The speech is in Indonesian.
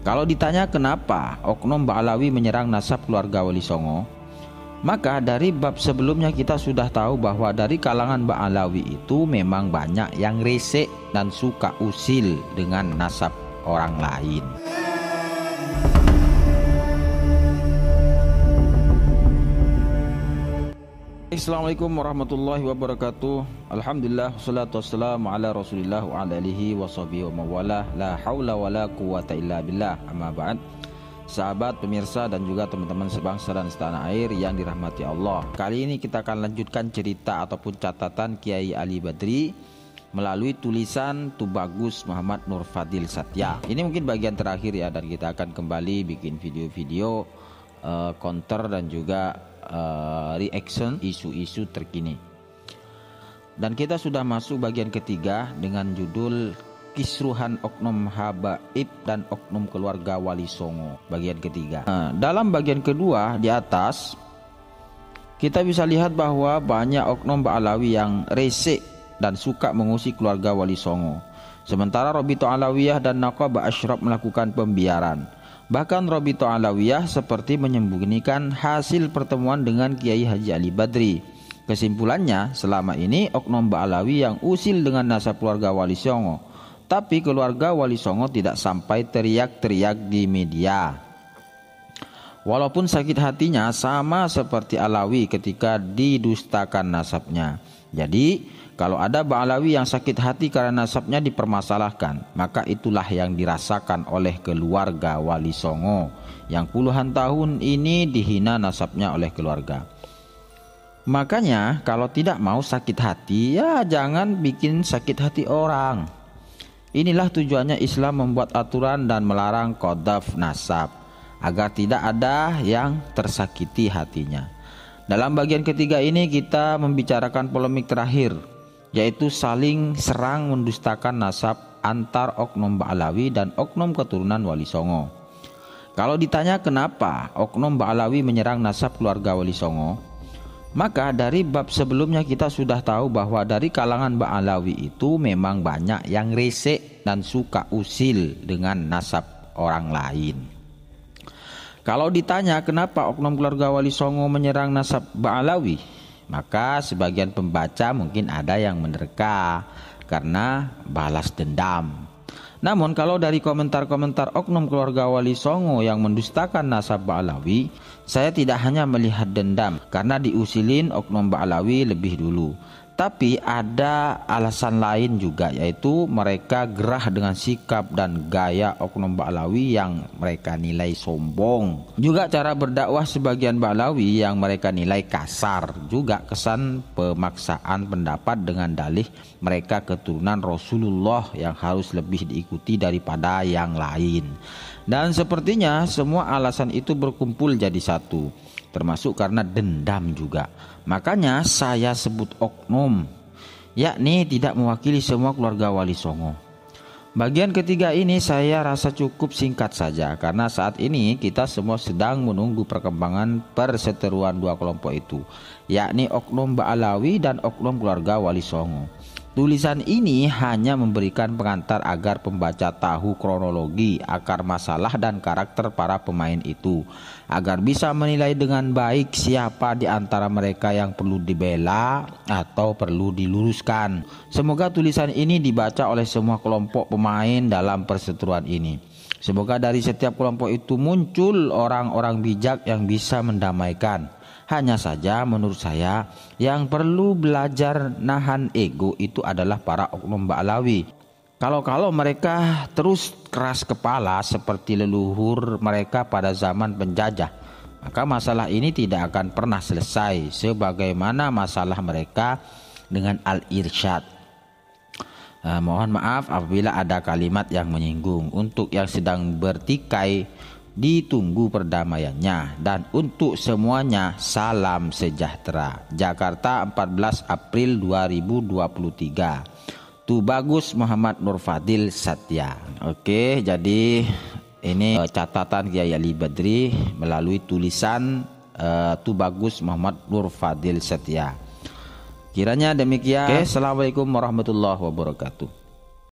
Kalau ditanya kenapa oknum Ba'alawi menyerang nasab keluarga Wali Songo, maka dari bab sebelumnya kita sudah tahu bahwa dari kalangan Ba'alawi itu memang banyak yang resek dan suka usil dengan nasab orang lain. Assalamualaikum warahmatullahi wabarakatuh. Alhamdulillah, wassalatu wassalamu ala rasulillah wa ala alihi wa sahbihi wa mawalah. La hawla wa la quwata illa billah. Amma ba'd. Sahabat, pemirsa dan juga teman-teman sebangsa dan setanah air yang dirahmati Allah, kali ini kita akan lanjutkan cerita ataupun catatan Kiai Ali Badri melalui tulisan Tubagus Muhammad Nur Fadil Satya. Ini mungkin bagian terakhir ya, dan kita akan kembali bikin video-video counter dan juga reaction isu-isu terkini. Dan kita sudah masuk bagian ketiga dengan judul Kisruhan Oknum Habaib dan Oknum Keluarga Wali Songo, bagian ketiga. Dalam bagian kedua di atas kita bisa lihat bahwa banyak oknum Ba'alawi yang resik dan suka mengusik keluarga Wali Songo. Sementara Robito Alawiyah dan Naqabah Ashraf melakukan pembiaran. Bahkan Robito Alawiyah seperti menyembunyikan hasil pertemuan dengan Kiai Haji Ali Badri. Kesimpulannya, selama ini oknum Ba'alawi yang usil dengan nasab keluarga Wali Songo, tapi keluarga Wali Songo tidak sampai teriak-teriak di media. Walaupun sakit hatinya sama seperti Alawi ketika didustakan nasabnya. Jadi kalau ada Ba'alawi yang sakit hati karena nasabnya dipermasalahkan, maka itulah yang dirasakan oleh keluarga Wali Songo yang puluhan tahun ini dihina nasabnya oleh keluarga. Makanya kalau tidak mau sakit hati, ya jangan bikin sakit hati orang. Inilah tujuannya Islam membuat aturan dan melarang qadhaf nasab, agar tidak ada yang tersakiti hatinya. Dalam bagian ketiga ini kita membicarakan polemik terakhir, yaitu saling serang mendustakan nasab antar oknum Ba'alawi dan oknum keturunan Wali Songo. Kalau ditanya kenapa oknum Ba'alawi menyerang nasab keluarga Wali Songo, maka dari bab sebelumnya kita sudah tahu bahwa dari kalangan Ba'alawi itu memang banyak yang resek dan suka usil dengan nasab orang lain. Kalau ditanya kenapa oknum keluarga Wali Songo menyerang nasab Ba'alawi, maka sebagian pembaca mungkin ada yang menerka karena balas dendam. Namun kalau dari komentar-komentar oknum keluarga Wali Songo yang mendustakan nasab Ba'alawi, saya tidak hanya melihat dendam karena diusilin oknum Ba'alawi lebih dulu, tapi ada alasan lain juga, yaitu mereka gerah dengan sikap dan gaya oknum Ba'alawi yang mereka nilai sombong. Juga cara berdakwah sebagian Ba'alawi yang mereka nilai kasar, juga kesan pemaksaan pendapat dengan dalih mereka keturunan Rasulullah yang harus lebih diikuti daripada yang lain. Dan sepertinya semua alasan itu berkumpul jadi satu, termasuk karena dendam juga. Makanya saya sebut oknum, yakni tidak mewakili semua keluarga Wali Songo. Bagian ketiga ini saya rasa cukup singkat saja, karena saat ini kita semua sedang menunggu perkembangan perseteruan dua kelompok itu, yakni oknum Ba'alawi dan oknum keluarga Wali Songo. Tulisan ini hanya memberikan pengantar agar pembaca tahu kronologi, akar masalah dan karakter para pemain itu, agar bisa menilai dengan baik siapa di antara mereka yang perlu dibela atau perlu diluruskan. Semoga tulisan ini dibaca oleh semua kelompok pemain dalam perseteruan ini. Semoga dari setiap kelompok itu muncul orang-orang bijak yang bisa mendamaikan. Hanya saja menurut saya yang perlu belajar nahan ego itu adalah para oknum Ba'alawi. Kalau mereka terus keras kepala seperti leluhur mereka pada zaman penjajah, maka masalah ini tidak akan pernah selesai sebagaimana masalah mereka dengan Al-Irsyad. Mohon maaf apabila ada kalimat yang menyinggung. Untuk yang sedang bertikai, ditunggu perdamaiannya, dan untuk semuanya salam sejahtera. Jakarta, 14 April 2023. Tubagus Muhammad Nur Fadil Satya. Oke, jadi ini catatan Kiai Ali Badri melalui tulisan Tubagus Muhammad Nur Fadil Satya. Kiranya demikian. Assalamualaikum warahmatullahi wabarakatuh.